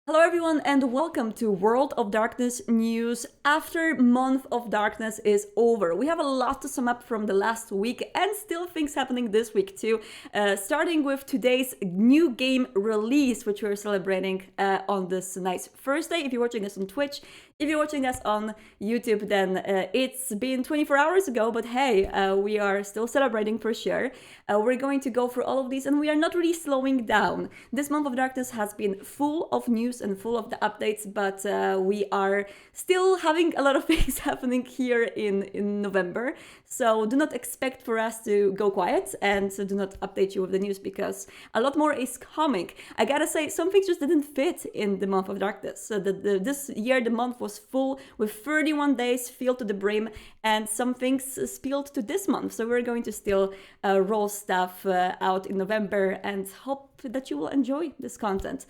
Hello everyone and welcome to World of Darkness news. After Month of Darkness is over, we have a lot to sum up from the last week and still things happening this week too. Starting with today's new game release, which we're celebrating on this nice Thursday. If you're watching us on Twitch, if you're watching us on YouTube, then it's been 24 hours ago, but hey, we are still celebrating for sure. We're going to go through all of these and we are not really slowing down. This Month of Darkness has been full of news and full of the updates, but we are still having a lot of things happening here in November. So do not expect for us to go quiet and do not update you with the news because a lot more is coming. I gotta say, some things just didn't fit in the Month of Darkness. So this year the month was full with 31 days filled to the brim, and some things spilled to this month. So we're going to still roll stuff out in November and hope that you will enjoy this content.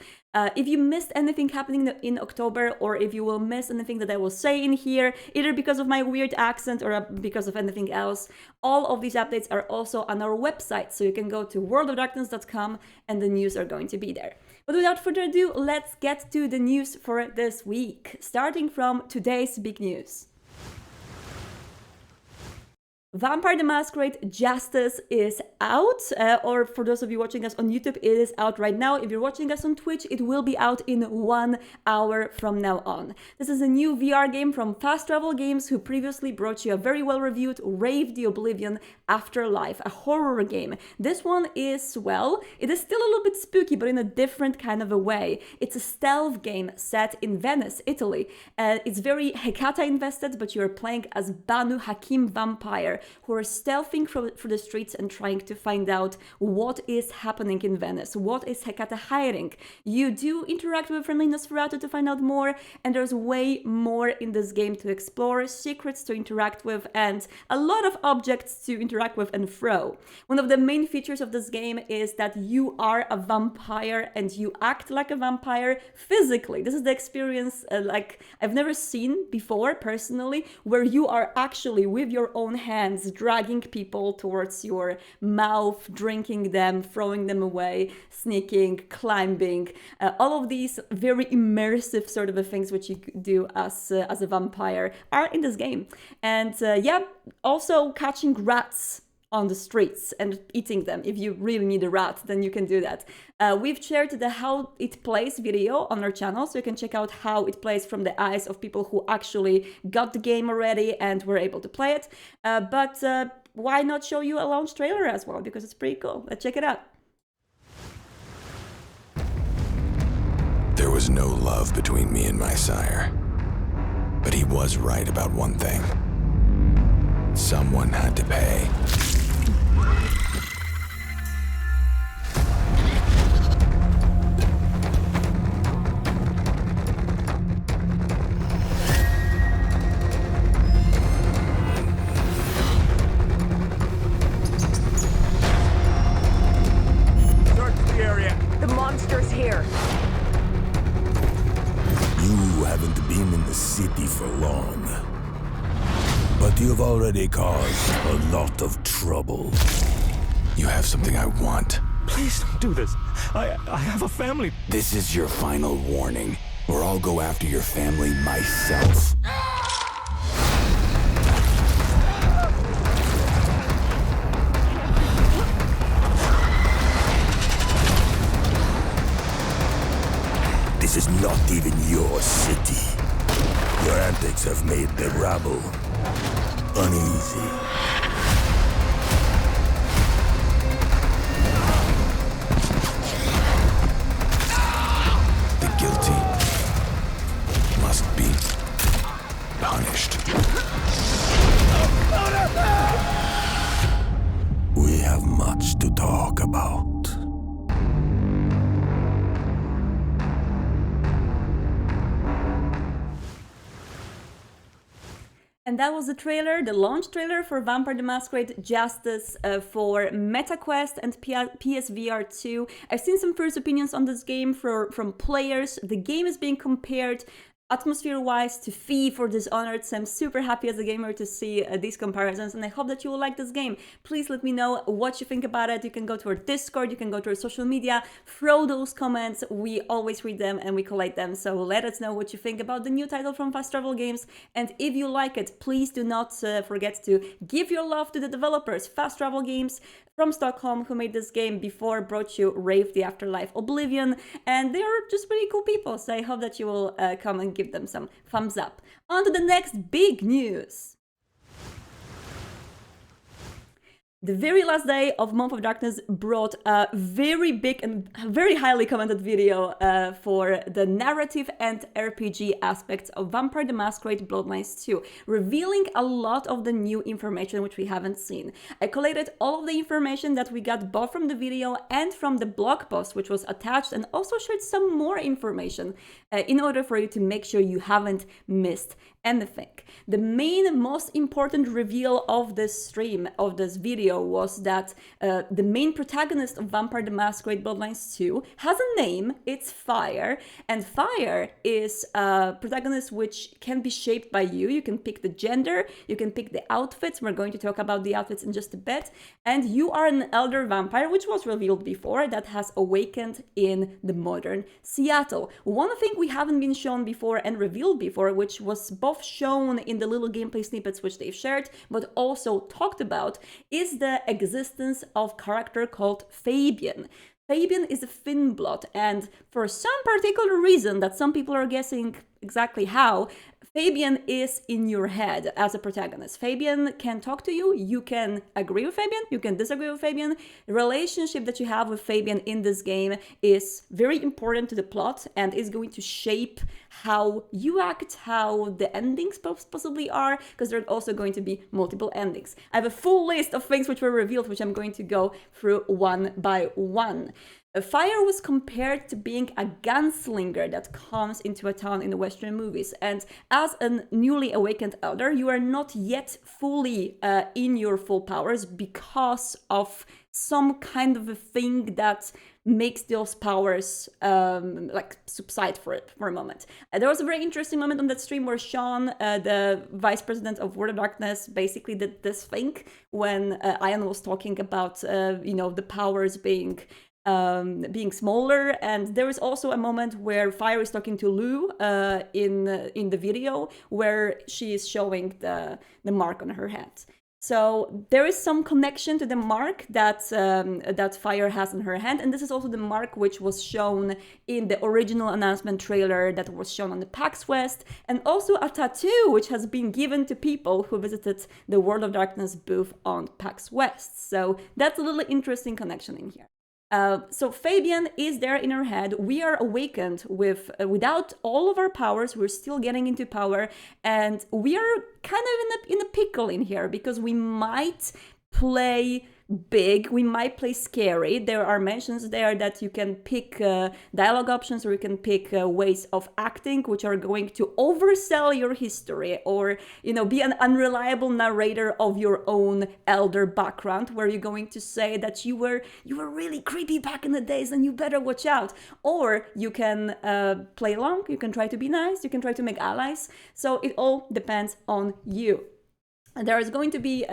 If you missed anything happening in October, or if you will miss anything that I will say in here, either because of my weird accent or because of anything else, all of these updates are also on our website. So you can go to worldofdarkness.com and the news are going to be there. But without further ado, let's get to the news for this week, starting from today's big news. Vampire the Masquerade Justice is out, or for those of you watching us on YouTube, it is out right now. If you're watching us on Twitch, it will be out in 1 hour from now on. This is a new VR game from Fast Travel Games, who previously brought you a very well-reviewed Rave the Oblivion Afterlife, a horror game. This one is, well, it is still a little bit spooky, but in a different kind of a way. It's a stealth game set in Venice, Italy. It's very Hecata invested, but you're playing as Banu Hakim Vampire, who are stealthing through the streets and trying to find out what is happening in Venice, what is Hecate hiding. You do interact with friendly Nosferatu to find out more, and there's way more in this game to explore, secrets to interact with, and a lot of objects to interact with and throw. One of the main features of this game is that you are a vampire and you act like a vampire physically. This is the experience like I've never seen before personally, where you are actually with your own hands dragging people towards your mouth, drinking them, throwing them away, sneaking, climbing, all of these very immersive sort of things which you do as a vampire are in this game. And yeah, also catching rats on the streets and eating them. If you really need a rat, then you can do that. We've shared the how it plays video on our channel, so you can check out how it plays from the eyes of people who actually got the game already and were able to play it. But why not show you a launch trailer as well, because it's pretty cool. Let's check it out. There was no love between me and my sire, but he was right about one thing. Someone had to pay. Search the area. The monster's here. You haven't been in the city for long, but you've already caused a lot of trouble. You have something I want. Please don't do this. I have a family. This is your final warning, or I'll go after your family myself. This is not even your city. Your antics have made the rabble uneasy. The guilty must be punished. We have much to talk about. And that was the trailer, the launch trailer for Vampire the Masquerade Justice for MetaQuest and PSVR 2. I've seen some first opinions on this game from players. The game is being compared atmosphere-wise to Thief or Dishonored. So I'm super happy as a gamer to see these comparisons, and I hope that you will like this game. Please let me know what you think about it. You can go to our Discord, you can go to our social media, throw those comments. We always read them and we collate them. So let us know what you think about the new title from Fast Travel Games. And if you like it, please do not forget to give your love to the developers, Fast Travel Games from Stockholm, who made this game before brought you Rave the Afterlife Oblivion, and they are just really cool people, so I hope that you will come and give them some thumbs up. On to the next big news. The very last day of Month of Darkness brought a very big and very highly commented video for the narrative and RPG aspects of Vampire the Masquerade Bloodlines 2, revealing a lot of the new information which we haven't seen. I collated all of the information that we got both from the video and from the blog post which was attached, and also shared some more information in order for you to make sure you haven't missed anything. The main, most important reveal of this stream, of this video, was that the main protagonist of Vampire the Masquerade Bloodlines 2 has a name, it's Fire, and Fire is a protagonist which can be shaped by you. You can pick the gender, you can pick the outfits, we're going to talk about the outfits in just a bit, and you are an elder vampire, which was revealed before, that has awakened in the modern Seattle. One thing we haven't been shown before and revealed before, which was both shown in the little gameplay snippets which they've shared, but also talked about, is the existence of a character called Fabian. Fabian is a Finnblood, and for some particular reason that some people are guessing exactly how, Fabian is in your head as a protagonist. Fabian can talk to you, you can agree with Fabian, you can disagree with Fabian. The relationship that you have with Fabian in this game is very important to the plot and is going to shape how you act, how the endings possibly are, because there are also going to be multiple endings. I have a full list of things which were revealed, which I'm going to go through one by one. Fire was compared to being a gunslinger that comes into a town in the Western movies, and as a newly awakened elder, you are not yet fully in your full powers because of some kind of a thing that makes those powers like subside for a moment. There was a very interesting moment on that stream where Sean, the vice president of World of Darkness, basically did this thing when Ian was talking about the powers being smaller, and there is also a moment where Fire is talking to Lou in the video where she is showing the mark on her head. So there is some connection to the mark that Fire has on her hand, and this is also the mark which was shown in the original announcement trailer that was shown on the PAX West, and also a tattoo which has been given to people who visited the World of Darkness booth on PAX West. So that's a little interesting connection in here. So Fabian is there in her head. We are awakened without all of our powers. We're still getting into power, and we are kind of in a pickle in here because we might play big, we might play scary. There are mentions there that you can pick dialogue options, or you can pick ways of acting which are going to oversell your history, or be an unreliable narrator of your own elder background, where you're going to say that you were really creepy back in the days and you better watch out. Or you can play along, you can try to be nice, you can try to make allies. So it all depends on you. There is going to be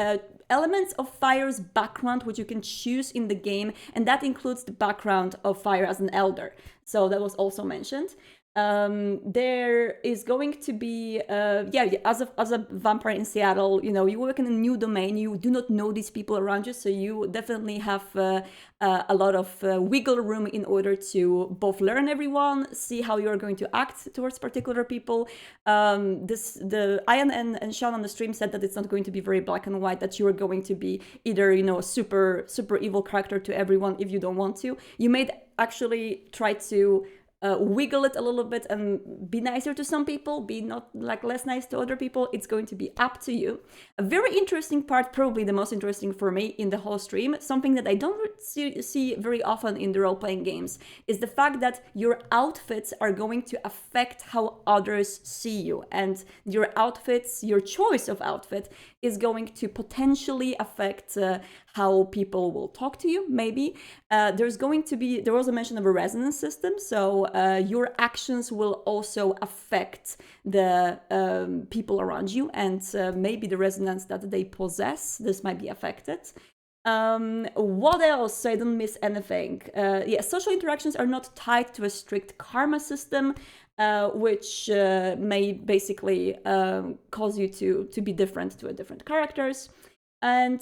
elements of Fire's background which you can choose in the game, and that includes the background of Fire as an elder. So that was also mentioned. There is going to be, as a vampire in Seattle, you work in a new domain, you do not know these people around you, so you definitely have a lot of wiggle room in order to both learn everyone, see how you're going to act towards particular people. The Ian and Sean on the stream said that it's not going to be very black and white, that you are going to be either, a super evil character to everyone if you don't want to. You may actually try to wiggle it a little bit and be nicer to some people, be not less nice to other people. It's going to be up to you. A very interesting part, probably the most interesting for me in the whole stream, something that I don't see very often in the role-playing games, is the fact that your outfits are going to affect how others see you, and your outfits, your choice of outfit, is going to potentially affect how people will talk to you, maybe. There was a mention of a resonance system, so your actions will also affect the people around you, and maybe the resonance that they possess, this might be affected. What else? So I don't miss anything. Yeah, social interactions are not tied to a strict karma system, which may basically cause you to be different to different characters. And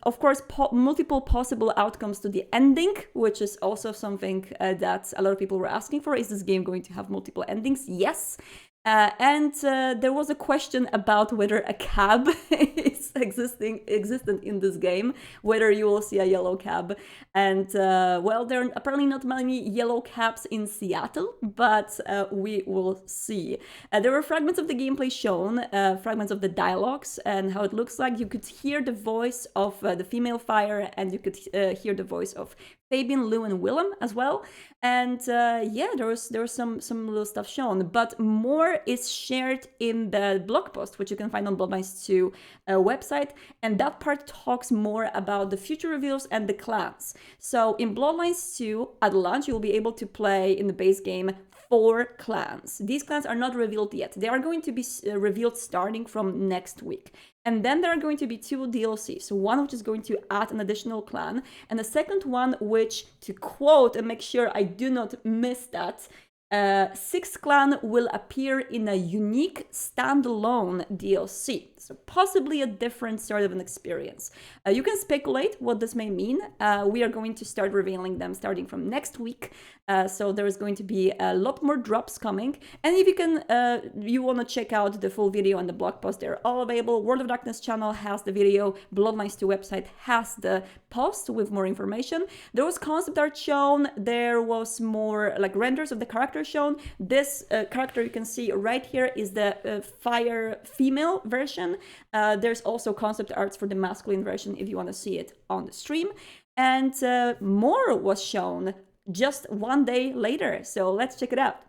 of course, multiple possible outcomes to the ending, which is also something that a lot of people were asking for. Is this game going to have multiple endings? Yes. And there was a question about whether a cab is existent in this game, whether you will see a yellow cab. And well, there are apparently not many yellow cabs in Seattle, but we will see. There were fragments of the gameplay shown, fragments of the dialogues and how it looks like. You could hear the voice of the female fire, and you could hear the voice of Fabian, Lou, and Willem as well. And yeah, there was some little stuff shown, but more is shared in the blog post, which you can find on Bloodlines 2 website, and that part talks more about the future reveals and the clans. So in Bloodlines 2, at launch, you'll be able to play in the base game 4 clans. These clans are not revealed yet. They are going to be revealed starting from next week. And then there are going to be 2 DLCs. One which is going to add an additional clan, and the second one which, to quote and make sure I do not miss that, 6th clan will appear in a unique standalone DLC. So possibly a different sort of an experience. You can speculate what this may mean. We are going to start revealing them starting from next week. So there is going to be a lot more drops coming. And if you want to check out the full video and the blog post, they're all available. World of Darkness channel has the video. Bloodlines 2 website has the post with more information. There was concept art shown. There was more like renders of the character shown. This character you can see right here is the fire female version. There's also concept arts for the masculine version if you want to see it on the stream. And more was shown just one day later. So let's check it out.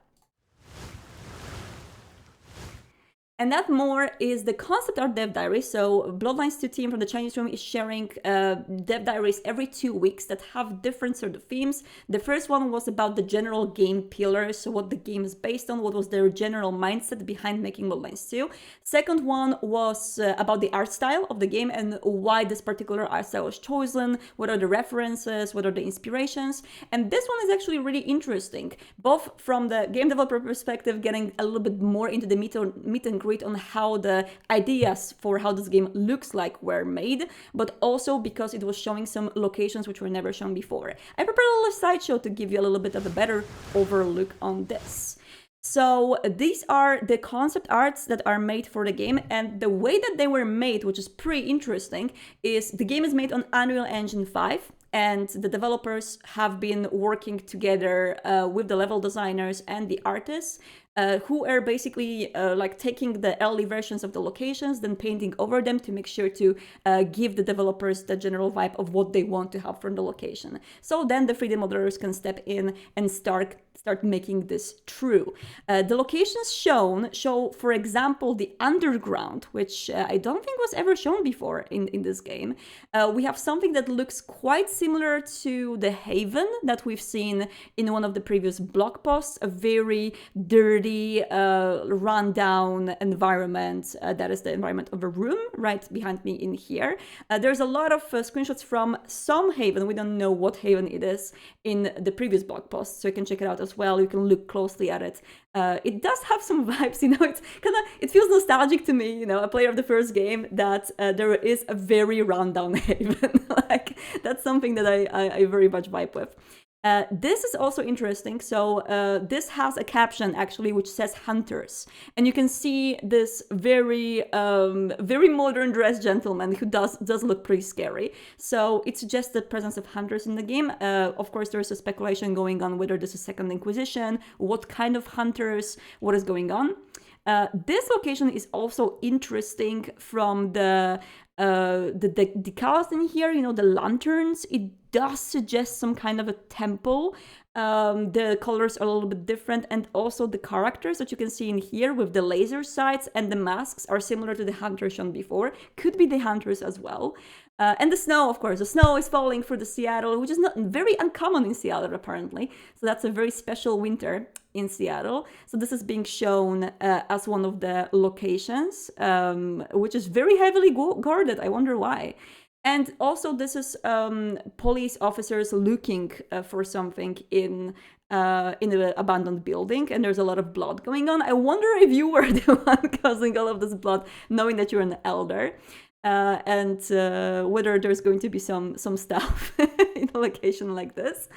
And that more is the concept art dev diary. So Bloodlines 2 team from the Chinese room is sharing dev diaries every 2 weeks that have different sort of themes. The first one was about the general game pillars, so what the game is based on, what was their general mindset behind making Bloodlines 2. Second one was about the art style of the game and why this particular art style was chosen, what are the references, what are the inspirations. And this one is actually really interesting, both from the game developer perspective, getting a little bit more into the meet and greet on how the ideas for how this game looks like were made, but also because it was showing some locations which were never shown before. I prepared a little sideshow to give you a little bit of a better overlook on this. So these are the concept arts that are made for the game, and the way that they were made, which is pretty interesting, is the game is made on Unreal Engine 5. And the developers have been working together with the level designers and the artists, who are basically like taking the early versions of the locations, then painting over them to make sure to give the developers the general vibe of what they want to have from the location. So then the 3D modelers can step in and start making this true. The locations show, for example, the underground, which I don't think was ever shown before in this game. We have something that looks quite similar to the Haven that we've seen in one of the previous blog posts, a very dirty, rundown environment. That is the environment of a room right behind me in here. There's a lot of screenshots from some Haven. We don't know what Haven it is in the previous blog post, so you can check it out as well. You can look closely at it. It does have some vibes, you know, it feels nostalgic to me, you know, a player of the first game, that there is a very rundown Haven. Like, that's something that I very much vibe with. This is also interesting. So this has a caption actually which says hunters, and you can see this very modern dressed gentleman who does look pretty scary. So it suggests the presence of hunters in the game. Of course, there's a speculation going on whether this is Second Inquisition, what kind of hunters, what is going on. This location is also interesting from the decals in here, you know, the lanterns. It does suggest some kind of a temple. The colors are a little bit different, and also the characters that you can see in here with the laser sights and the masks are similar to the hunters shown before. Could be the hunters as well. And the snow, of course, the snow is falling through the Seattle, which is not very uncommon in Seattle apparently. So that's a very special winter. in Seattle. So this is being shown as one of the locations, which is very heavily guarded. I wonder why. And also, this is police officers looking for something in an abandoned building, and there's a lot of blood going on. I wonder if you were the one causing all of this blood, knowing that you're an elder, and whether there's going to be some stuff in a location like this.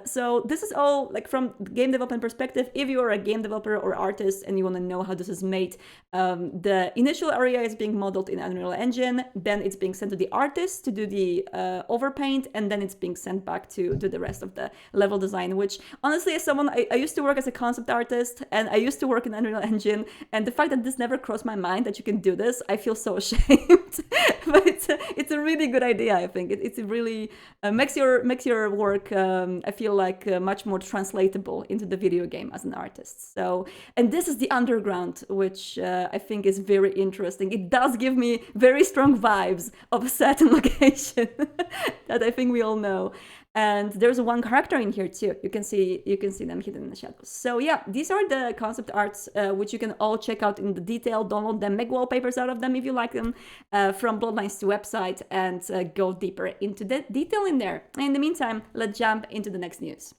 So this is all like from the game development perspective. If you are a game developer or artist and you want to know how this is made, the initial area is being modeled in Unreal Engine, then it's being sent to the artist to do the overpaint, and then it's being sent back to do the rest of the level design, which honestly, as someone, I used to work as a concept artist, and I used to work in Unreal Engine, and the fact that this never crossed my mind that you can do this, I feel so ashamed. But it's a really good idea, I think. It really makes your work, I feel like, much more translatable into the video game as an artist. So, and this is the underground, which I think is very interesting. It does give me very strong vibes of a certain location that I think we all know. And there's one character in here too. You can see them hidden in the shadows. So yeah, these are the concept arts, which you can all check out in the detail. Download them, make wallpapers out of them if you like them, from Bloodlines to website, and go deeper into the detail in there. In the meantime, let's jump into the next news.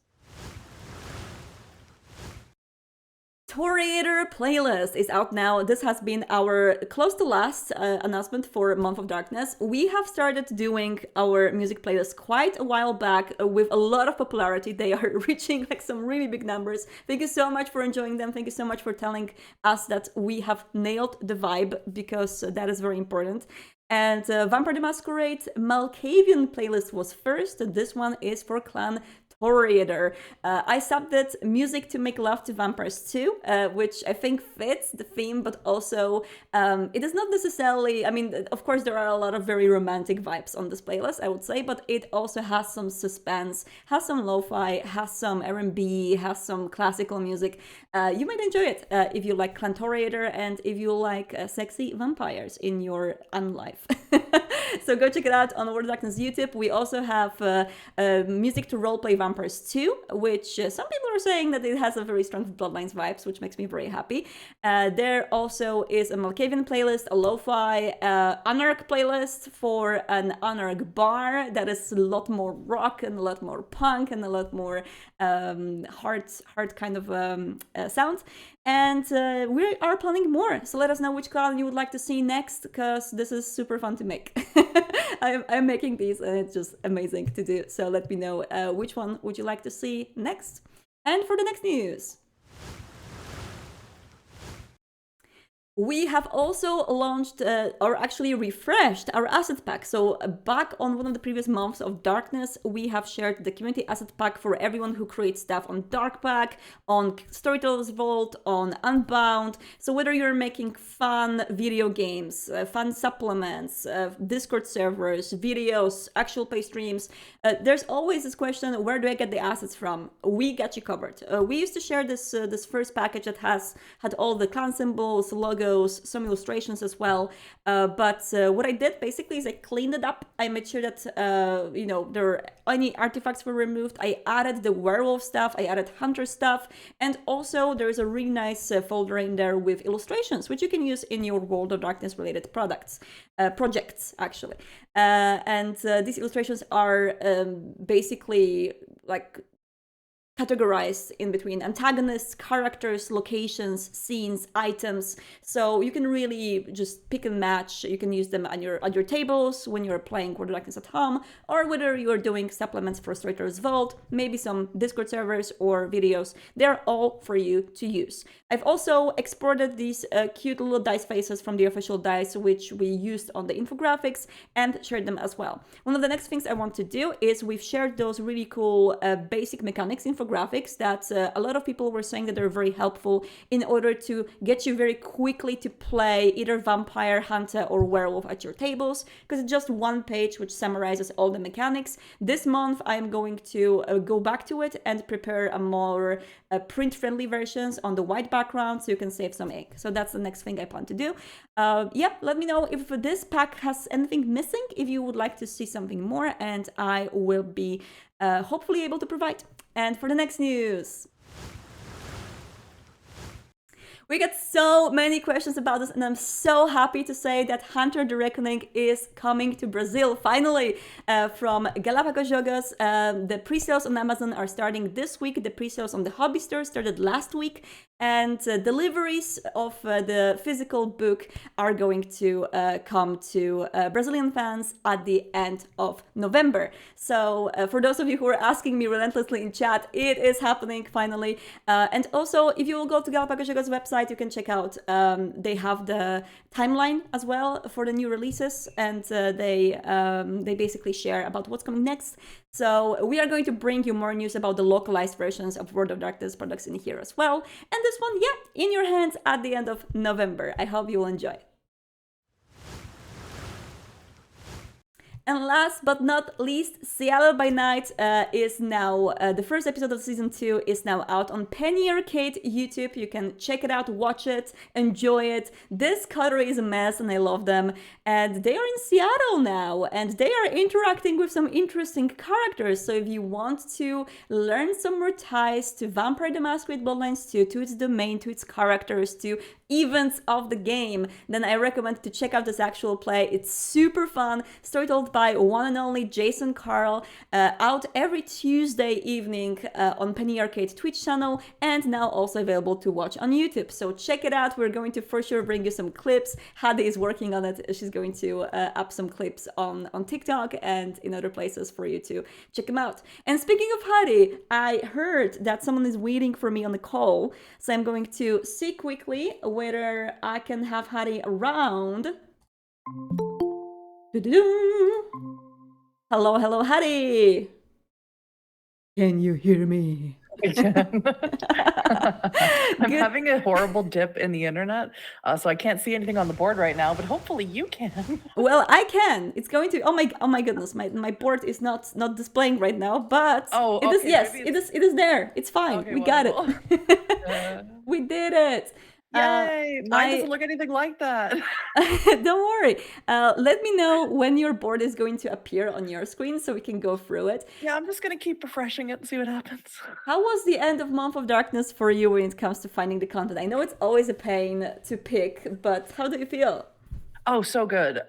Toreador playlist is out now. This has been our close to last announcement for Month of Darkness. We have started doing our music playlist quite a while back with a lot of popularity. They are reaching like some really big numbers. Thank you so much for enjoying them. Thank you so much for telling us that we have nailed the vibe, because that is very important. And Vampire the Masquerade Malkavian playlist was first. This one is for Clan Toreador. I subbed it Music to Make Love to Vampires 2, which I think fits the theme, but also it is not necessarily, I mean, of course there are a lot of very romantic vibes on this playlist, I would say, but it also has some suspense, has some lo-fi, has some R&B, has some classical music. You might enjoy it if you like Clan Toreador and if you like sexy vampires in your unlife. So go check it out on World of Darkness YouTube. We also have Music to Roleplay Vampires 2, which some people are saying that it has a very strong Bloodlines vibes, which makes me very happy. There also is a Malkavian playlist, a lo-fi Anarch playlist for an Anarch bar that is a lot more rock and a lot more punk and a lot more hard kind of sounds. And we are planning more, so let us know which clan you would like to see next, because this is super fun to make. I'm making these and it's just amazing to do, so let me know which one would you like to see next. And for the next news, we have also launched, or actually refreshed, our asset pack. So back on one of the previous months of Darkness, we have shared the community asset pack for everyone who creates stuff on Darkpack, on Storyteller's Vault, on Unbound. So whether you're making fun video games, fun supplements, Discord servers, videos, actual play streams, there's always this question, where do I get the assets from? We got you covered. We used to share this first package that had all the clan symbols, logos, some illustrations as well. But what I did basically is I cleaned it up. I made sure that any artifacts were removed. I added the werewolf stuff. I added hunter stuff, and also there is a really nice folder in there with illustrations, which you can use in your World of Darkness related projects actually. And these illustrations are basically like categorized in between antagonists, characters, locations, scenes, items. So you can really just pick and match. You can use them on your tables when you're playing World of Darkness at home, or whether you're doing supplements for Storyteller's Vault, maybe some Discord servers or videos. They're all for you to use. I've also exported these cute little dice faces from the official dice, which we used on the infographics, and shared them as well. One of the next things I want to do is we've shared those really cool basic mechanics infographics that a lot of people were saying that they're very helpful in order to get you very quickly to play either vampire, hunter, or werewolf at your tables, because it's just one page which summarizes all the mechanics. This month I'm going to go back to it and prepare a more print-friendly versions on the white background so you can save some ink. So that's the next thing I plan to do. Let me know if this pack has anything missing, if you would like to see something more, and I will be hopefully able to provide. And for the next news, We get so many questions about this, and I'm so happy to say that Hunter the Reckoning is coming to Brazil finally from Galapagos Jogos. The pre-sales on Amazon are starting this week. The pre-sales on the Hobby Store started last week, and deliveries of the physical book are going to come to Brazilian fans at the end of November. So for those of you who are asking me relentlessly in chat, it is happening finally. And also, if you will go to Galapagos Jogos website, you can check out, they have the timeline as well for the new releases, and they basically share about what's coming next. So we are going to bring you more news about the localized versions of World of Darkness products in here as well. And this one, in your hands at the end of November. I hope you will enjoy. And last but not least, Seattle by Night is now, the first episode of season 2 is now out on Penny Arcade YouTube. You can check it out, watch it, enjoy it. This coterie is a mess and I love them. And they are in Seattle now and they are interacting with some interesting characters. So if you want to learn some more ties to Vampire the Masquerade Bloodlines 2, to its domain, to its characters, to events of the game, then I recommend to check out this actual play. It's super fun, story told by one and only Jason Carl, out every Tuesday evening on Penny Arcade Twitch channel, and now also available to watch on YouTube. So check it out. We're going to for sure bring you some clips. Hadi is working on it. She's going to up some clips on TikTok and in other places for you to check them out. And speaking of Hadi, I heard that someone is waiting for me on the call, so I'm going to see quickly whether I can have Hadi around. Hello, hello, Hadi. Can you hear me? I can. I'm having a horrible dip in the internet, so I can't see anything on the board right now, but hopefully you can. Well, I can. It's going to. Oh my goodness, my board is not displaying right now, but it is. Okay, Yes, it is there. It's fine. Okay, we got wonderful. it. We did it. Yay! Mine doesn't look anything like that. Don't worry. Let me know when your board is going to appear on your screen so we can go through it. Yeah, I'm just gonna keep refreshing it and see what happens. How was the end of Month of Darkness for you when it comes to finding the content? I know it's always a pain to pick, but how do you feel? Oh, so good.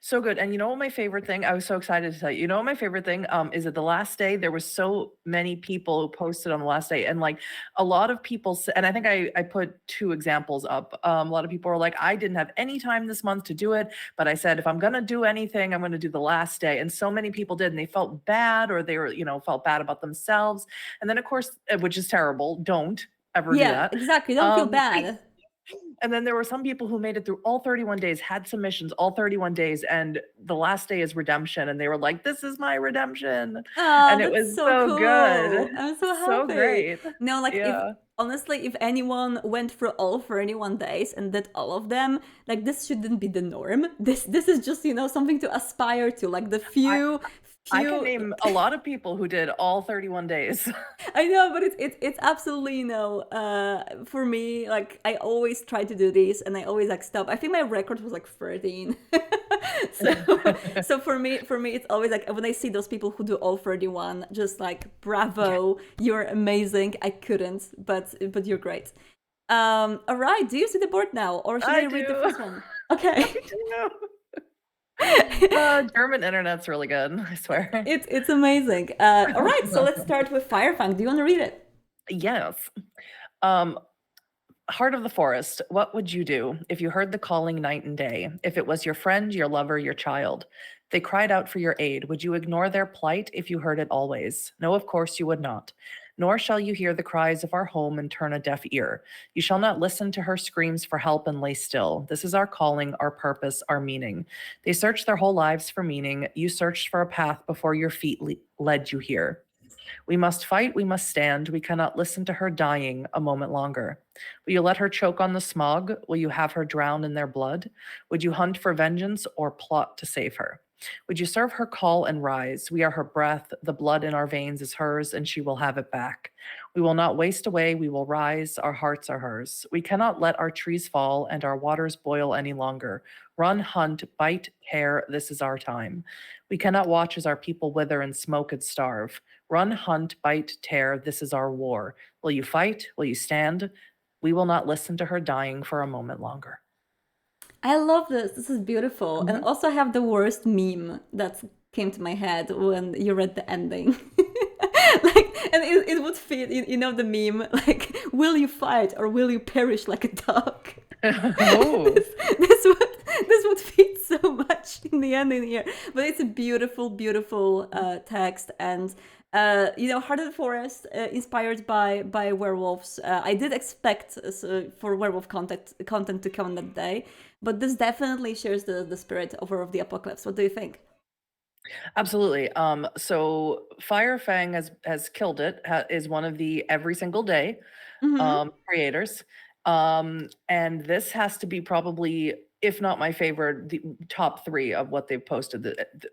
So good. And you know what my favorite thing, I was so excited to tell you, what my favorite thing is that the last day, there was so many people who posted on the last day. And like a lot of people, and I think I put 2 examples up. A lot of people were like, I didn't have any time this month to do it, but I said, if I'm going to do anything, I'm going to do the last day. And so many people did, and they felt bad, or they were, felt bad about themselves. And then of course, which is terrible, don't ever do that. Exactly. Don't feel bad. And then there were some people who made it through all 31 days, had submissions all 31 days, and the last day is redemption. And they were like, this is my redemption. Oh, and it was so cool. good. I'm so happy. So great. No, like Yeah. honestly, if anyone went through all 31 days and did all of them, like this shouldn't be the norm. This is just, something to aspire to. Like the few I can name a lot of people who did all 31 days. I know, but it's absolutely for me, like I always try to do this and I always like stop. I think my record was like 13. so for me it's always like when I see those people who do all 31, just like bravo, you're amazing. I couldn't, but you're great. All right, do you see the board now, or should I read the first one? Okay. German internet's really good, I swear. It's amazing. All right, so let's start with Firefang. Do you want to read it? Yes. Heart of the forest, what would you do if you heard the calling night and day? If it was your friend, your lover, your child? They cried out for your aid. Would you ignore their plight if you heard it always? No, of course you would not. Nor shall you hear the cries of our home and turn a deaf ear. You shall not listen to her screams for help and lay still. This is our calling, our purpose, our meaning. They searched their whole lives for meaning. You searched for a path before your feet led you here. We must fight, we must stand. We cannot listen to her dying a moment longer. Will you let her choke on the smog? Will you have her drown in their blood? Would you hunt for vengeance or plot to save her? Would you serve her call and rise? We are her breath. The blood in our veins is hers, and she will have it back. We will not waste away. We will rise. Our hearts are hers. We cannot let our trees fall and our waters boil any longer. Run, hunt, bite, tear. This is our time. We cannot watch as our people wither and smoke and starve. Run, hunt, bite, tear. This is our war. Will you fight? Will you stand? We will not listen to her dying for a moment longer. I love this. This is beautiful. And Mhm. also I have the worst meme that came to my head when you read the ending. Like, and it would fit, you know, the meme, like, will you fight or will you perish like a dog? Oh. This would fit so much in the ending here. But it's a beautiful, beautiful text. And you know, Heart of the Forest, inspired by werewolves. I did expect for werewolf content to come on that day, but this definitely shares the spirit of War of the Apocalypse. What do you think? Absolutely. So Fire Fang has killed it. Is one of the every single day Mm-hmm. creators, and this has to be probably, if not my favorite, the top three of what they've posted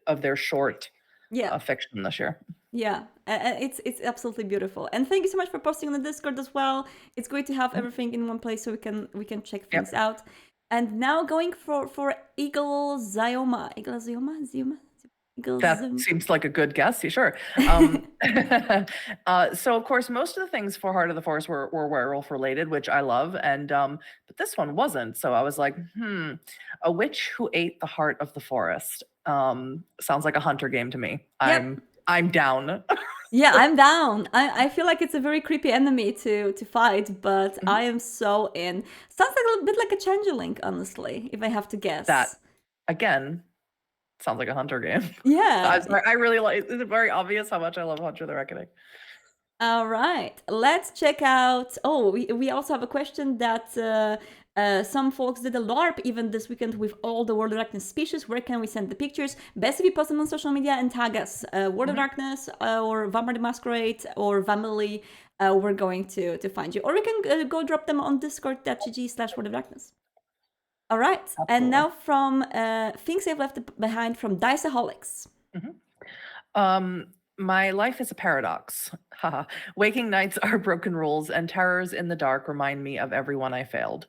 of their short Yeah. fiction this year. Yeah, it's absolutely beautiful. And thank you so much for posting on the Discord as well. It's great to have everything in one place so we can check things Yep. out. And now going for Eagle Zioma. Eagle Zioma? Zioma? Eagle That Zioma. seems like a good guess. Yeah, sure. So of course, most of the things for Heart of the Forest were werewolf related, which I love, and but this one wasn't. So I was like, a witch who ate the heart of the forest. Sounds like a hunter game to me. Yep. I'm down. Yeah, I'm down. I feel like it's a very creepy enemy to fight, but Mhm. I am so in. Sounds like a little bit like a changeling, honestly, if I have to guess. That again sounds like a hunter game. Yeah. I'm sorry, I really like. Is it very obvious how much I love Hunter the Reckoning? All right, let's check out. Oh, we also have a question that some folks did a LARP even this weekend with all the World of Darkness species. Where can we send the pictures? Best if you post them on social media and tag us. World of Darkness or Vampire the Masquerade or Vamily. We're going to find you. Or we can go drop them on discord.gg/World of Darkness. All right, and now from Things I've Left Behind from Diceaholics. My life is a paradox. Haha. Waking nights are broken rules, and terrors in the dark remind me of everyone I failed.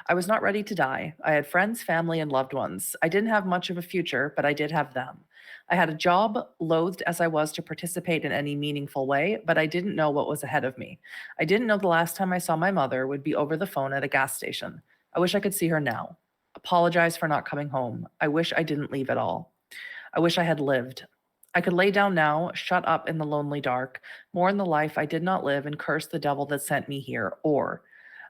I was not ready to die. I had friends, family, and loved ones. I didn't have much of a future, but I did have them. I had a job, loathed as I was to participate in any meaningful way, but I didn't know what was ahead of me. I didn't know the last time I saw my mother would be over the phone at a gas station. I wish I could see her now. Apologize for not coming home. I wish I didn't leave at all. I wish I had lived. I could lay down now, shut up in the lonely dark, mourn the life I did not live, and curse the devil that sent me here. Or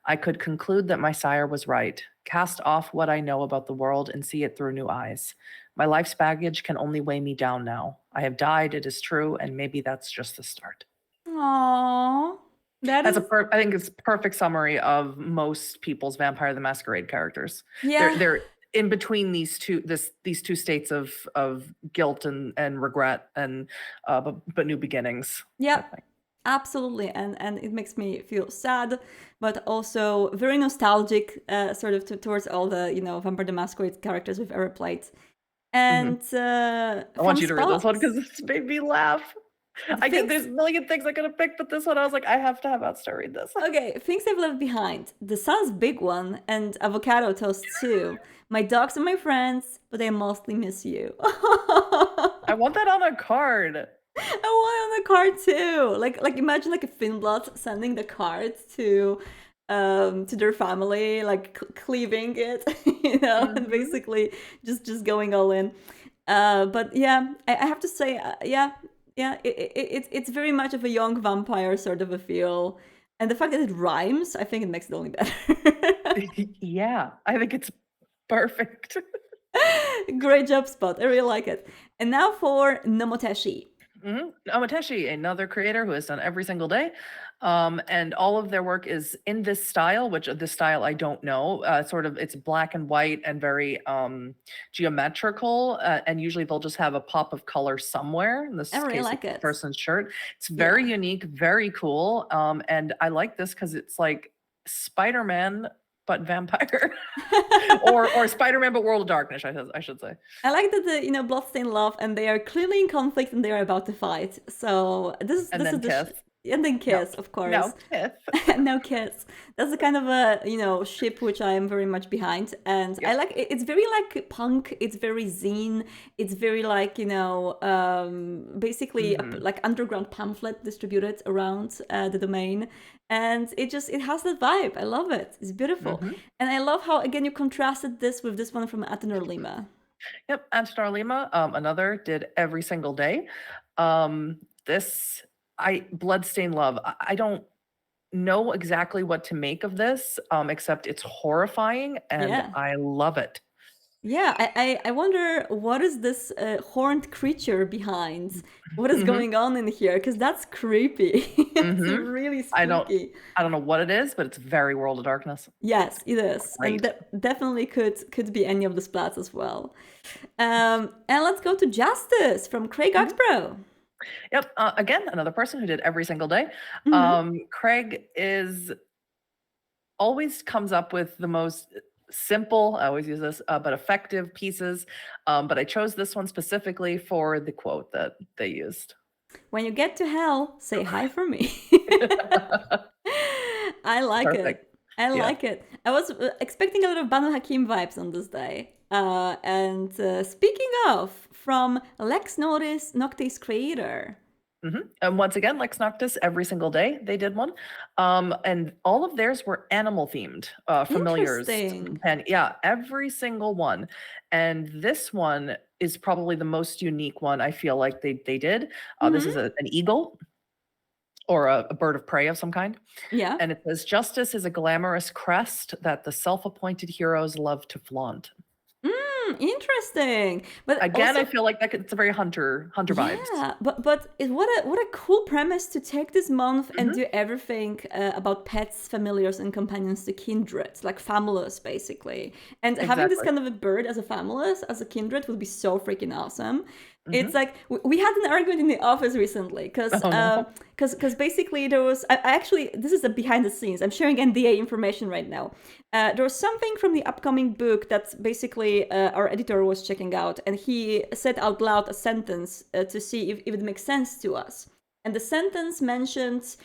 I could conclude that my sire was right, cast off what I know about the world and see it through new eyes. My life's baggage can only weigh me down now. I have died, it is true, and maybe that's just the start. Aww, I think it's a perfect summary of most people's Vampire the Masquerade characters. yeah. They're in between these two states of guilt and regret and but new beginnings. Yeah, absolutely, and it makes me feel sad, but also very nostalgic, sort of towards all the Vampire the Masquerade characters we've ever played. And I want you to read this one because spots. it's made me laugh. There's a million things I could have picked, but this one I was like, I have to have Outster read this. Okay, things I've left behind. The sun's big one, and avocado toast too. My dogs are my friends, but I mostly miss you. I want that on a card. I want it on the card too. Like imagine like a Finblood sending the card to their family, like cleaving it, and basically just going all in. But yeah, I have to say, yeah, it's very much of a young vampire sort of a feel, and the fact that it rhymes, I think it makes it only better. Yeah, I think it's perfect. Great job, Spot. I really like it. And now for Nomoteshi. Amateshi, another creator who has done every single day. And all of their work is in this style, which this style I don't know. Sort of, it's black and white and very geometrical. And usually they'll just have a pop of color somewhere. In this I really case, like it's it. a person's shirt. It's very unique, very cool. And I like this because it's like Spider-Man but vampire, or Spider-Man but World of Darkness, I should say. I like that the bloodstained love, and they are clearly in conflict, and they are about to fight. So this is Kiss. And then kiss, of course. No kiss. No kiss. That's the kind of a ship which I am very much behind, and I like it. It's very like punk. It's very zine. It's very like basically like underground pamphlet distributed around the domain. And it has that vibe. I love it. It's beautiful. And I love how, again, you contrasted this with this one from Atenor Lima. Yep, Antonar Lima, another, did every single day. This, Bloodstained Love, I don't know exactly what to make of this, except it's horrifying and Yeah. I love it. Yeah, I wonder what is this horned creature behind? What is going on in here? Because that's creepy. It's really I don't spooky. know what it is, but it's very World of Darkness. Yes, it is, and Great. definitely could be any of the splats as well. And let's go to Justice from Craig Oxborough. Yep. Again, another person who did every single day. Craig always comes up with the most simple, I always use this, but effective pieces. But I chose this one specifically for the quote that they used. When you get to hell, say hi for me. I like Perfect. it. I like it. I was expecting a lot of Banu Hakim vibes on this day. And speaking of, from Lex Noctis creator. And once again, Lex Noctis, every single day they did one. And all of theirs were animal themed, familiars. Interesting. And yeah, every single one. And this one is probably the most unique one I feel like they did. This is an eagle or a bird of prey of some kind. Yeah. And it says, justice is a glamorous crest that the self-appointed heroes love to flaunt. Interesting. But Again, also, I feel like it's a very hunter vibes. yeah, but what a cool premise to take this month and do everything about pets, familiars, and companions to kindreds, like famulus, basically. And having this kind of a bird as a famulus, as a kindred, would be so freaking awesome. It's like we had an argument in the office recently because basically there was I actually, this is a behind the scenes. I'm sharing NDA information right now. There was something from the upcoming book that basically our editor was checking out, and he said out loud a sentence to see if it makes sense to us. And the sentence mentioned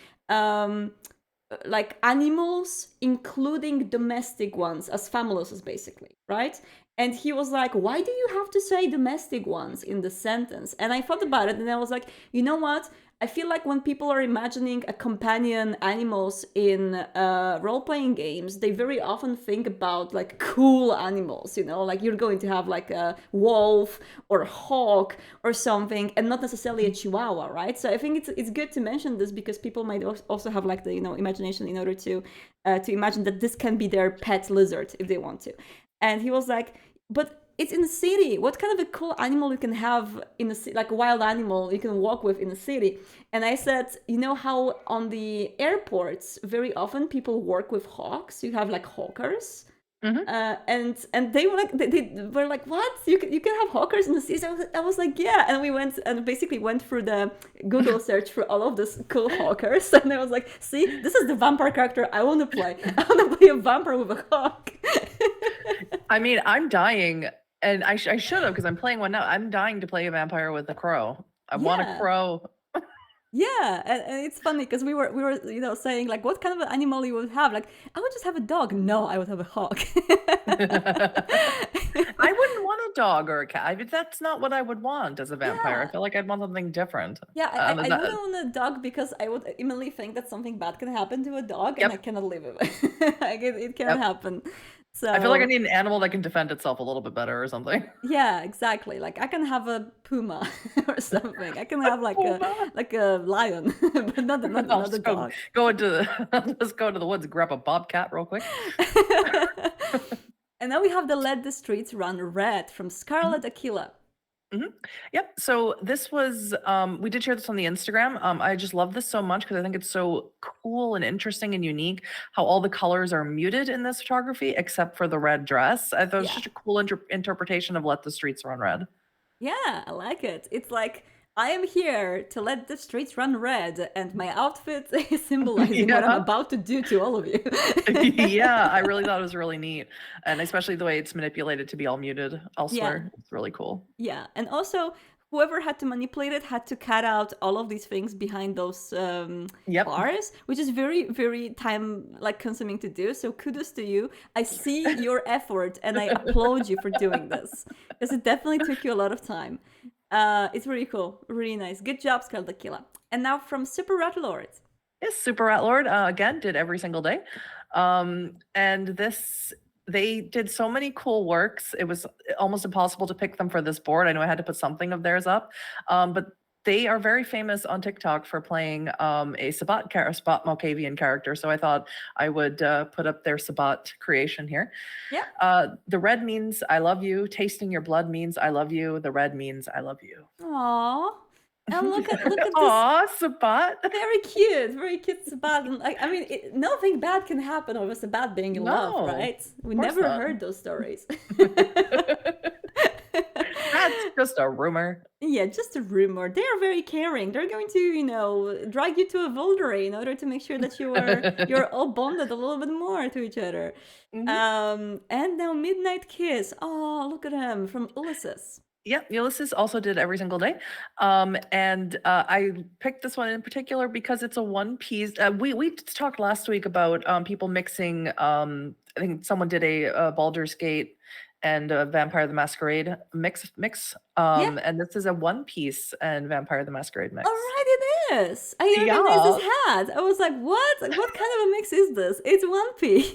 like animals, including domestic ones, as famuluses, basically, right? And he was like, why do you have to say domestic ones in the sentence? And I thought about it, and I was like, you know what? I feel like when people are imagining a companion animals in role-playing games, they very often think about like cool animals, you know, like you're going to have like a wolf or a hawk or something, and not necessarily a chihuahua, right? So I think it's good to mention this because people might also have like the, you know, imagination in order to imagine that this can be their pet lizard if they want to. And he was like, but it's in the city. What kind of a cool animal you can have in the city, like a wild animal you can walk with in the city? And I said, you know how on the airports, very often people work with hawks. You have like hawkers. And they were like, they were like, what? You can have hawkers in the city? So I was like, yeah. And we went and basically went through the Google search for all of these cool hawkers. And I was like, see, this is the vampire character I want to play. I want to play a vampire with a hawk. I mean, I'm dying, and I should have, because I'm playing one now. I'm dying to play a vampire with a crow. I want a crow. Yeah, and it's funny because we were you know saying like what kind of an animal you would have. Like I would just have a dog. No, I would have a hawk. I wouldn't want a dog or a cat. I mean, that's not what I would want as a vampire. Yeah. I feel like I'd want something different. Yeah, I wouldn't want a dog because I would immediately think that something bad can happen to a dog, and I cannot live with it. Like it can happen. So I feel like I need an animal that can defend itself a little bit better or something. Yeah, exactly. Like I can have a puma or something. I can have like a lion, but not a dog. Let's go to the woods and grab a bobcat real quick. And now we have the Let the Streets Run Red from Scarlet Aquila. Yep. So this was, we did share this on the Instagram. I just love this so much because I think it's so cool and interesting and unique how all the colors are muted in this photography except for the red dress. I thought it was such a cool interpretation of Let the Streets Run Red. Yeah, I like it. It's like, I am here to let the streets run red, and my outfit is symbolizing what I'm about to do to all of you. Yeah, I really thought it was really neat. And especially the way it's manipulated to be all muted elsewhere. It's really cool. Yeah, and also whoever had to manipulate it had to cut out all of these things behind those bars, which is very, very time consuming to do. So kudos to you. I see your effort and I applaud you for doing this because it definitely took you a lot of time. It's really cool, really nice. Good job, Scarlet Aquila. And now from Super Rat Lord. Yes, Super Rat Lord, again, did every single day. And they did so many cool works. It was almost impossible to pick them for this board. I know I had to put something of theirs up. But they are very famous on TikTok for playing a Sabat Malkavian character. So I thought I would put up their Sabat creation here. Yeah. The red means I love you. Tasting your blood means I love you. The red means I love you. Aww. And look at this. Aw, Sabat. Very cute Sabat. Like, I mean, nothing bad can happen over Sabat being in love, No, right? We course never not. heard those stories. That's just a rumor. Yeah, just a rumor. They are very caring. They're going to, drag you to a Voldere in order to make sure that you're all bonded a little bit more to each other. Mhm. And now Midnight Kiss. Oh, look at him from Ulysses. Yep, Ulysses also did every single day. And I picked this one in particular because it's a one piece. We talked last week about people mixing. I think someone did a Baldur's Gate and Vampire the Masquerade mix. Yeah. And this is a one piece and Vampire the Masquerade mix. All right, it is. I didn't recognize his hat. I was like, what? What kind of a mix is this? It's One Piece.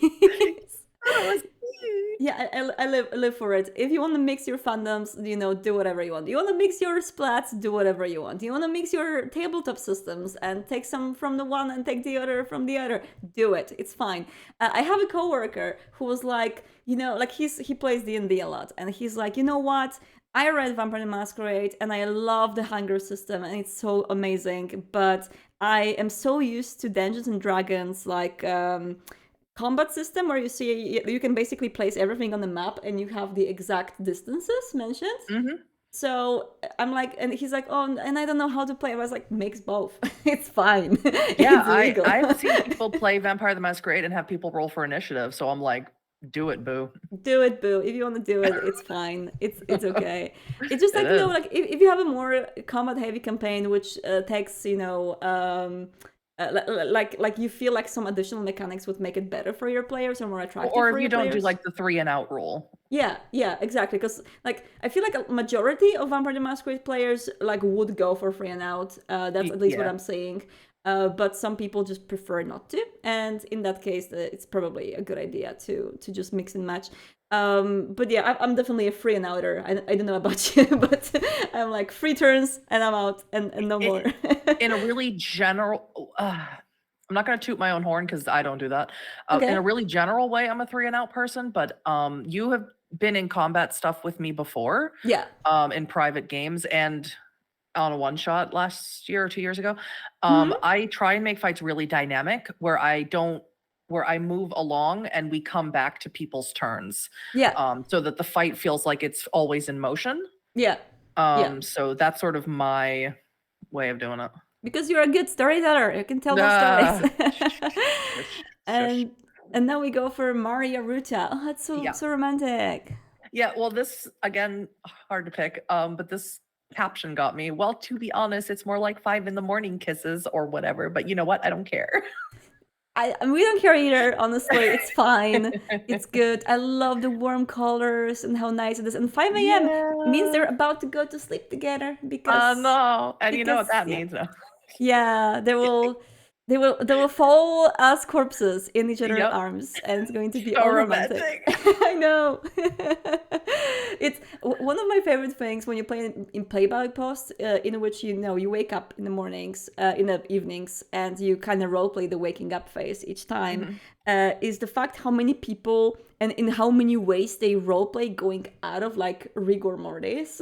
Yeah, I live for it. If you want to mix your fandoms, do whatever you want. You want to mix your splats, do whatever you want. You want to mix your tabletop systems and take some from the one and take the other from the other, do it. It's fine. I have a coworker who was like, he plays D&D a lot, and he's like, you know what? I read Vampire the Masquerade and I love the hunger system and it's so amazing, but I am so used to Dungeons and Dragons combat system where you can basically place everything on the map and you have the exact distances mentioned. Mm-hmm. So I'm like, and he's like, oh, and I don't know how to play. I was like, mix both. It's fine. Yeah, It's legal. I've seen people play Vampire the Masquerade and have people roll for initiative. So I'm like, do it, boo. Do it, boo. If you want to do it, it's fine. It's okay. It's just like, It is. like if you have a more combat heavy campaign, which takes, like you feel like some additional mechanics would make it better for your players or more attractive Or for if your you don't do players. like the 3 and out rule. Yeah, exactly. Because like I feel like a majority of Vampire the Masquerade players like would go for free and out. That's at least what Yeah. I'm saying. But some people just prefer not to, and in that case, it's probably a good idea to just mix and match. But yeah, I'm definitely a free and outer. I don't know about you, but I'm like free turns and I'm out and no more. In a really general, I'm not going to toot my own horn because I don't do that. Okay. In a really general way, I'm a 3 and out person, but you have been in combat stuff with me before. Yeah. In private games and on a one shot last year or 2 years ago. Mhm. I try and make fights really dynamic where I move along and we come back to people's turns. Yeah. So that the fight feels like it's always in motion. Yeah. So that's sort of my way of doing it. Because you're a good storyteller. You can tell those stories. And now we go for Maria Ruta. Oh, that's so romantic. Yeah, well, this again, hard to pick. But this caption got me. Well, to be honest, it's more like 5 a.m. kisses or whatever. But you know what? I don't care. We don't care either, honestly. It's fine. It's good. I love the warm colors and how nice it is. And 5 a.m. means they're about to go to sleep together because no. And you know what that means, no? Yeah, they will fall as corpses in each other's arms, and it's going to be So all romantic. I know. It's one of my favorite things when you play in Playback Post, in which you wake up in the mornings, in the evenings, and you kind of roleplay the waking up phase each time. Is the fact how many people and in how many ways they roleplay going out of like rigor mortis,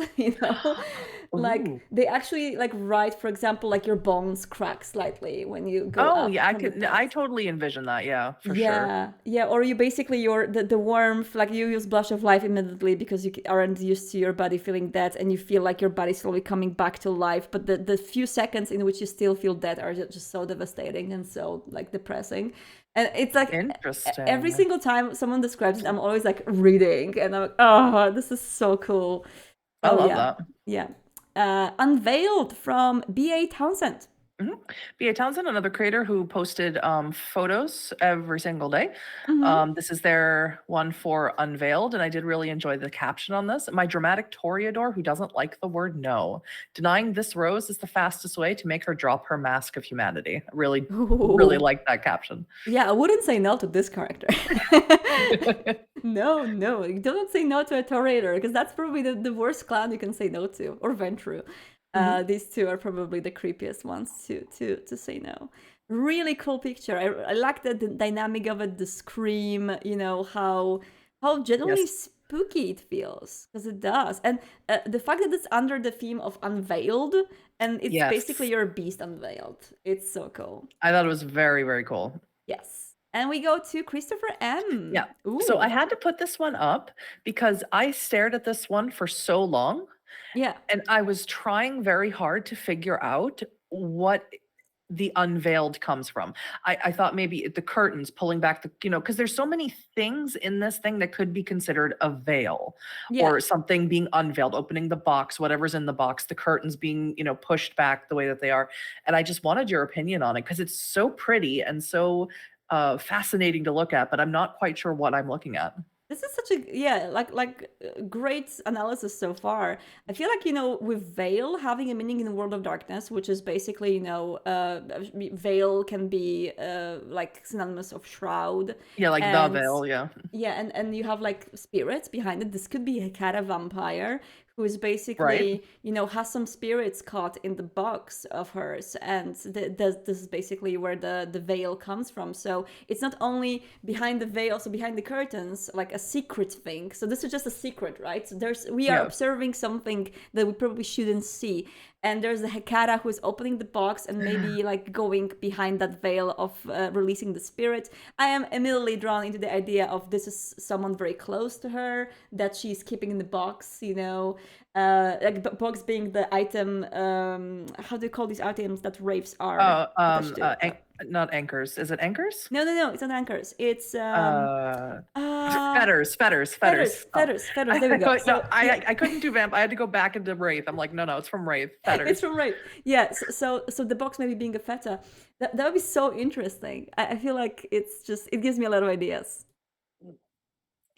like they actually like write, for example, like your bones crack slightly when you go. Oh yeah, I totally envision that. Yeah, for sure. Yeah, or you basically the warmth, like you use Blush of Life immediately because you aren't used to your body feeling dead, and you feel like your body's slowly coming back to life. But the few seconds in which you still feel dead are just so devastating and so like depressing. And it's like interesting. Every single time someone describes it, I'm always like reading, and I'm like, oh, this is so cool. I love that. Yeah. Unveiled from B.A. Townsend. Mhm. B.A. Townsend, another creator who posted photos every single day. Hmm. This is their one for Unveiled, and I did really enjoy the caption on this. My dramatic Toreador, who doesn't like the word no. Denying this rose is the fastest way to make her drop her mask of humanity. I really, really Ooh. like that caption. Yeah, I wouldn't say no to this character. No, no, you don't say no to a Toreador because that's probably the worst clown you can say no to, or Ventru. Mhm. These two are probably the creepiest ones to say no. Really cool picture. I like the dynamic of it, the scream. You know how genuinely Yes. spooky it feels because it does, and the fact that it's under the theme of unveiled and it's basically Yes. your beast unveiled. It's so cool. I thought it was very, very cool. Yes. And we go to Christopher Yeah. M. So I Ooh. had to put this one up because I stared at this one for so long. Yeah. And I was trying very hard to figure out what the unveiled comes from. I thought maybe the curtains pulling back the, because there's so many things in this thing that could be considered a veil Yeah. or something being unveiled, opening the box, whatever's in the box, the curtains being, pushed back the way that they are. And I just wanted your opinion on it because it's so pretty and so fascinating to look at, but I'm not quite sure what I'm looking at. This is such a great analysis so far. I feel like with veil having a meaning in the world of darkness, which is basically veil can be like synonymous of shroud, Yeah, like the and veil, yeah. yeah, and you have like spirits behind it. This could be a cat vampire who is Right. basically has some spirits caught in the box of hers, and this is basically where the veil comes from. So it's not only behind the veil, also behind the curtains, like a secret thing. So this is just a secret, right? So we are Yeah. observing something that we probably shouldn't see. And there's the Hekara who is opening the box and maybe like going behind that veil of releasing the spirit. I am immediately drawn into the idea of this is someone very close to her that she's keeping in the box, like box being the item. How do you call these items that rapes are Oh, attached to? not anchors. Is it anchors? No, it's not anchors. It's Uh, uh fetters, fetters, fetters. Oh, feathers. There we go. no, So I couldn't do vamp. I had to go back into Wraith. I'm like, no, it's from Wraith. it's Fetters. from right. Yeah. So the box maybe being a feta. That would be so interesting. I feel like it gives me a lot of ideas.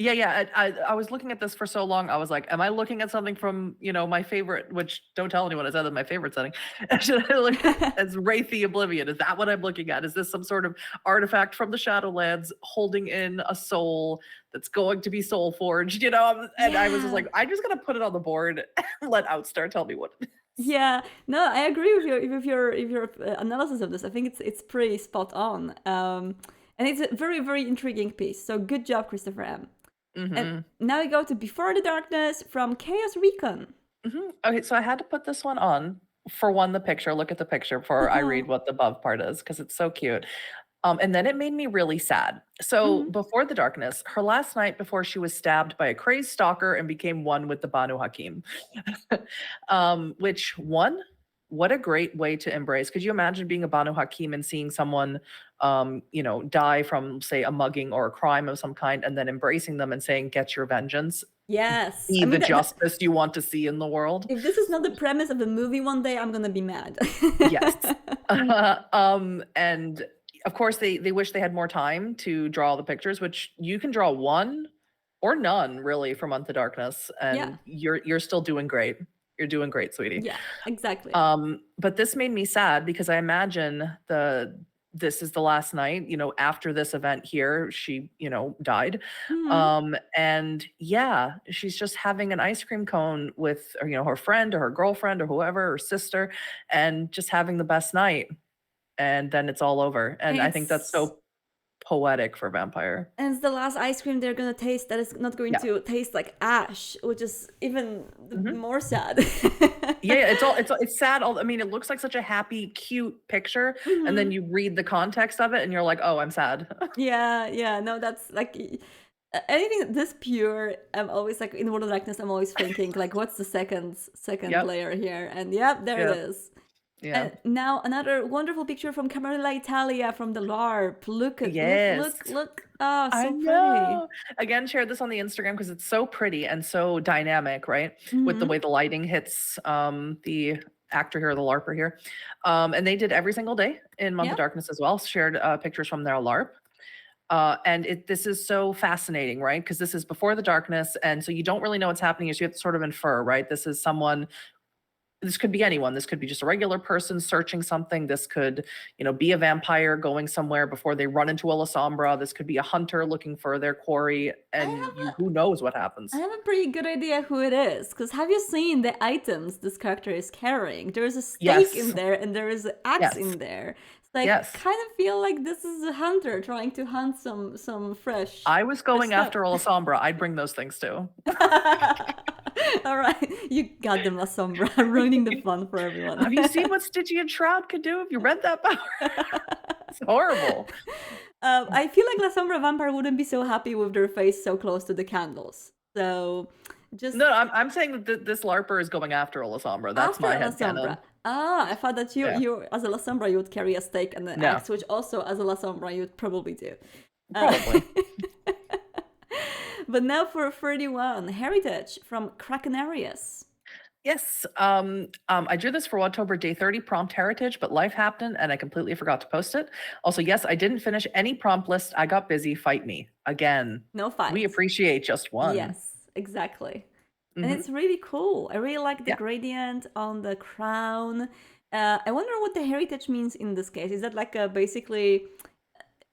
Yeah. I was looking at this for so long. I was like, am I looking at something from my favorite? Which don't tell anyone. It's either my favorite setting. Should I look as Wraithy Oblivion? Is that what I'm looking at? Is this some sort of artifact from the Shadowlands holding in a soul that's going to be soul forged? And I was just Yeah. like, I'm just gonna put it on the board and let Outstar tell me what. Yeah, no, I agree with your analysis of this. I think it's pretty spot on, and it's a very very intriguing piece. So good job, Christopher M. And Hmm. now we go to Before the Darkness from Chaos Recon. Okay, so I had to put this one on for one, the picture. Look at the picture before I read what the above part is because it's so cute. And then it made me really sad. So Mhm. before the darkness, her last night before she was stabbed by a crazed stalker and became one with the Banu Hakim. Which one? What a great way to embrace. Could you imagine being a Banu Hakim and seeing someone, die from, say, a mugging or a crime of some kind, and then embracing them and saying, "Get your vengeance, Yes, be I the mean justice you want to see in the world." if this is not the premise of a movie, one day I'm gonna be mad. Yes. And of course they wish they had more time to draw the pictures, which you can draw one or none really for Month of Darkness, Yeah, and you're still doing great. You're doing great, sweetie. yeah, exactly. But this made me sad because I imagine this is the last night, after this event here, she, died. Mhm. And yeah, she's just having an ice cream cone with, her friend or her girlfriend or whoever, her sister, and just having the best night. And then it's all over. And I think that's It's so poetic for vampire. and it's the last ice cream they're gonna taste that is not going Yeah. to taste like ash, which is even Mhm. more sad. Yeah, it's sad. I mean, it looks like such a happy, cute picture, and then Mhm. you read the context of it, and you're like, "Oh, I'm sad." Yeah, no, that's like anything this pure. I'm always like in World of Darkness. I'm always thinking like, what's the second Yep, layer here? And yep, there it yep, is. yeah. And now another wonderful picture from Camarilla Italia from the LARP. Yes, Look! Oh, I so pretty. know. Again, share this on the Instagram because it's so pretty and so dynamic, right? With the Hmm. way the lighting hits the actor here, the LARPer here. And they did every single day in Month Yeah. of Darkness as well, shared pictures from their LARP. And this is so fascinating, right? Because this is before the darkness. And so you don't really know what's happening. So you have to sort of infer, right? This could be anyone. This could be just a regular person searching something. This could, be a vampire going somewhere before they run into a La Sombra. This could be a hunter looking for their quarry. And who knows what happens. I have a pretty good idea who it is, because have you seen the items this character is carrying? There is a stake in there, and there is an axe in there. It's like, kind of feel like this is a hunter trying to hunt some fresh. I was going stuff. after a La Sombra. I'd bring those things too. All right, you got them, La Sombra, ruining the fun for everyone. Have you seen what Stygian Shroud could do? Have you read that power? It's horrible. I feel like La Sombra vampire wouldn't be so happy with their face so close to the candles. So just No, I'm saying that this LARPer is going after a La Sombra. That's after my La headcanon. Sombra. I thought that you as a La Sombra you would carry a stake and an axe, which also as a La Sombra you would probably do. Probably. But now for 31, Heritage from Krakenarius. Yes. I drew this for October Day 30 prompt heritage, but life happened and I completely forgot to post it. Also, yes, I didn't finish any prompt list. I got busy. Fight me. Again. No fight. We appreciate just one. Yes, exactly. And it's really cool. I really like the gradient on the crown. I wonder what the heritage means in this case. Is that like basically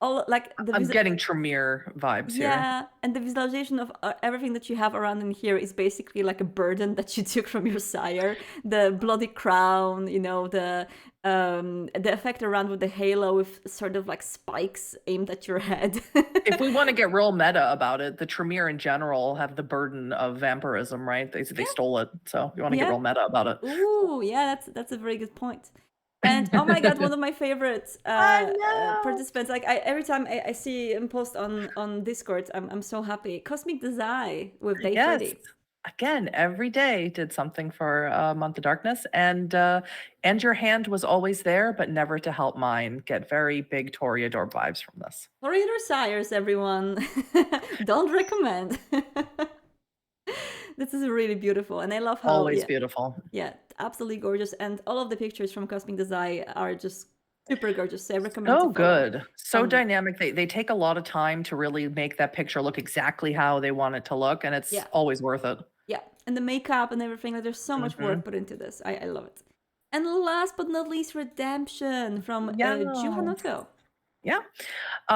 all like the I'm getting Tremere vibes here. Yeah, and the visualization of everything that you have around in here is basically like a burden that you took from your sire. The bloody crown, the effect around with the halo with sort of like spikes aimed at your head. If we want to get real meta about it, the Tremere in general have the burden of vampirism, right? They stole it, so you want to get real meta about it. Ooh, yeah, that's a very good point. And oh my god, one of my favorite participants. Like every time I see him post on Discord, I'm so happy. Cosmic Desire with Day 30. Again, every day did something for Month of Darkness, and your hand was always there, but never to help mine. Get very big Toreador vibes from this. Toreador sires, everyone. Don't recommend. This is really beautiful, and I love how always beautiful. Yeah, absolutely gorgeous, and all of the pictures from Cosmic Desire are just super gorgeous. So I recommend. So good, so dynamic. They take a lot of time to really make that picture look exactly how they want it to look, and it's always worth it. Yeah, and the makeup and everything. Like, there's so much work put into this. I love it. And last but not least, Redemption from Juhanoto. Yeah,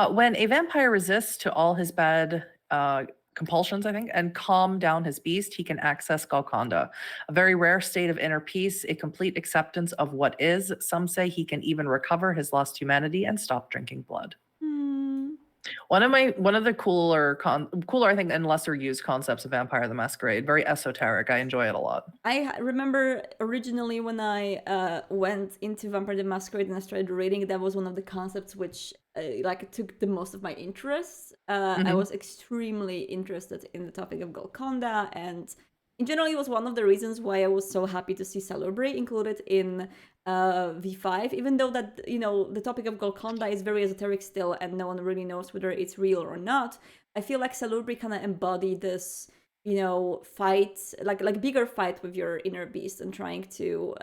when a vampire resists to all his bad compulsions, I think, and calm down his beast, he can access Golconda, a very rare state of inner peace, a complete acceptance of what is. Some say he can even recover his lost humanity and stop drinking blood. One of the cooler I think and lesser used concepts of Vampire the Masquerade. Very esoteric. I enjoy it a lot. I remember originally when I went into Vampire the Masquerade and I started reading, that was one of the concepts which it took the most of my interest. I was extremely interested in the topic of Golconda, and in general, it was one of the reasons why I was so happy to see Salubre included in V5, even though that, the topic of Golconda is very esoteric still and no one really knows whether it's real or not. I feel like Salubre kind of embodied this, fight, like bigger fight with your inner beast and trying to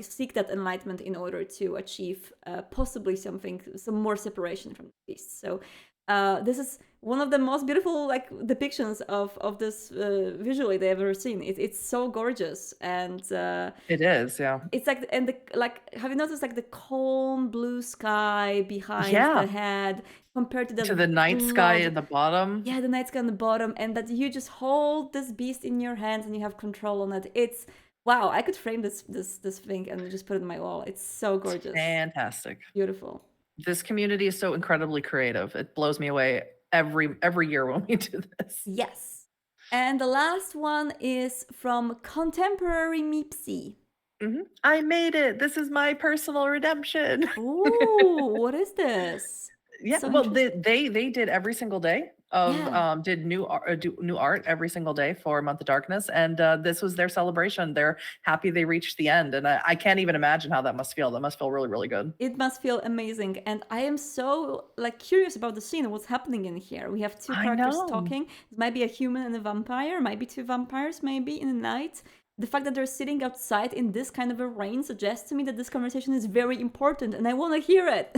seek that enlightenment in order to achieve possibly some more separation from the beast. So this is one of the most beautiful depictions of this visually they've ever seen. It's so gorgeous, and it is, yeah. It's have you noticed the calm blue sky behind the head compared to the night sky at the bottom? Yeah, the night sky on the bottom, and that you just hold this beast in your hands and you have control on it. It's wow! I could frame this thing and just put it on my wall. It's so gorgeous, fantastic, beautiful. This community is so incredibly creative. It blows me away every year when we do this. Yes. And the last one is from Contemporary Meepsy. I made it. This is my personal redemption. Ooh, what is this? Yeah, so well, they did every single day of did new art every single day for Month of Darkness, and this was their celebration. They're happy they reached the end, and I can't even imagine how that must feel. That must feel really, really good. It must feel amazing, and I am so curious about the scene and what's happening in here. We have two characters talking. It might be a human and a vampire, might be two vampires, maybe in the night. the fact that they're sitting outside in this kind of a rain suggests to me that this conversation is very important and I want to hear it.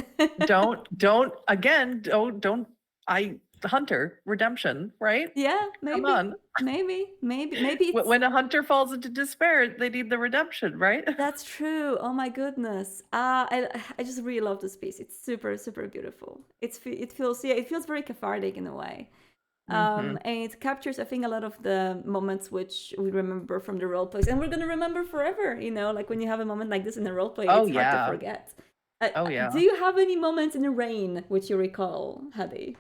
Hunter redemption, right? Yeah, maybe. Come on. Maybe it's... When a hunter falls into despair, they need the redemption, right? That's true. Oh my goodness. I just really love this piece. It's super, super beautiful. It feels very cathartic in a way. And it captures, I think, a lot of the moments which we remember from the role plays, and we're gonna remember forever. You know, like when you have a moment like this in a role play, it's hard to forget. Do you have any moments in the rain which you recall, Hadi?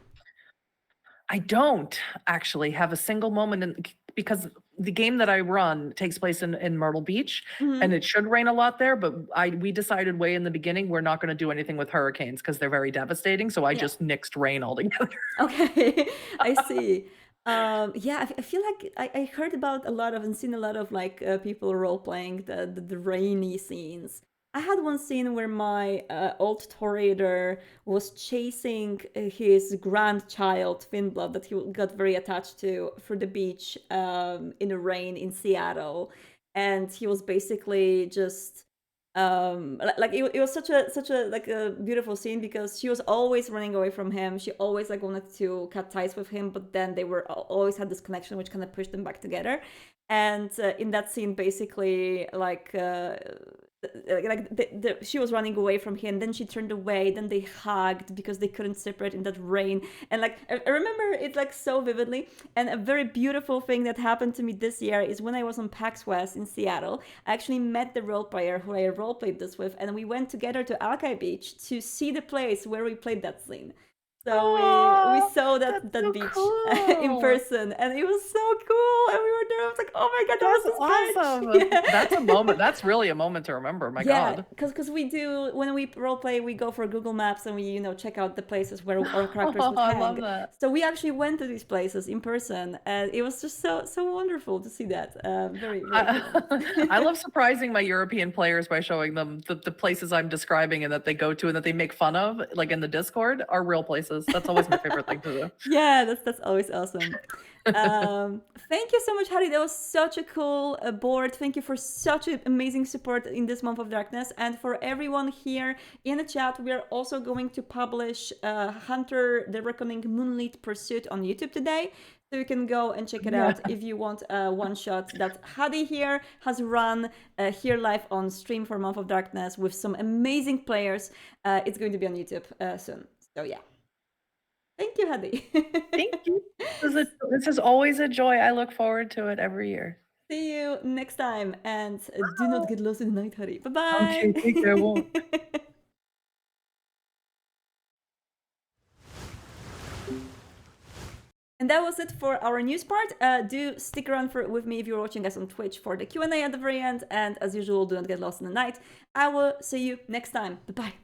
I don't actually have a single moment because the game that I run takes place in Myrtle Beach, and it should rain a lot there, but we decided way in the beginning we're not going to do anything with hurricanes because they're very devastating, so I just nixed rain altogether. Okay, I see. Yeah, I feel like I heard about a lot of and seen a lot of like people role playing the rainy scenes. I had one scene where my old Toreador was chasing his grandchild, Finnblood, that he got very attached to, through the beach in the rain in Seattle. And he was basically just... like it was such a like a beautiful scene because she was always running away from him. She always like wanted to cut ties with him, but then they were always had this connection which kind of pushed them back together. And in that scene, basically, she was running away from him, then she turned away, then they hugged because they couldn't separate in that rain. And like I remember it like so vividly. And a very beautiful thing that happened to me this year is when I was on PAX West in Seattle, I actually met the role player who I role played this with, and we went together to Alki Beach to see the place where we played that scene. So we saw that beach in person, and it was so cool. And we were there. I was like, "Oh my god, that was awesome!" Yeah. That's a moment. That's really a moment to remember. My god. Because we do, when we role play, we go for Google Maps and we check out the places where our characters would hang. I love that. So we actually went to these places in person, and it was just so wonderful to see that. Very cool. I love surprising my European players by showing them the places I'm describing and that they go to and that they make fun of, like in the Discord, are real places. That's always my favorite thing to do. Yeah, that's always awesome. Thank you so much, Hadi. That was such a cool board. Thank you for such an amazing support in this month of darkness. And for everyone here in the chat, we are also going to publish Hunter the Reckoning Moonlit Pursuit on YouTube today. So you can go and check it out if you want a one-shot that Hadi here has run here live on stream for Month of Darkness with some amazing players. It's going to be on YouTube soon. So yeah. Thank you, Hadi. Thank you. This is always a joy. I look forward to it every year. See you next time, and do not get lost in the night, Hadi. Bye-bye. Okay, take care. I won't. And that was it for our news part. Do stick around with me if you're watching us on Twitch for the Q&A at the very end. And as usual, do not get lost in the night. I will see you next time. Bye-bye.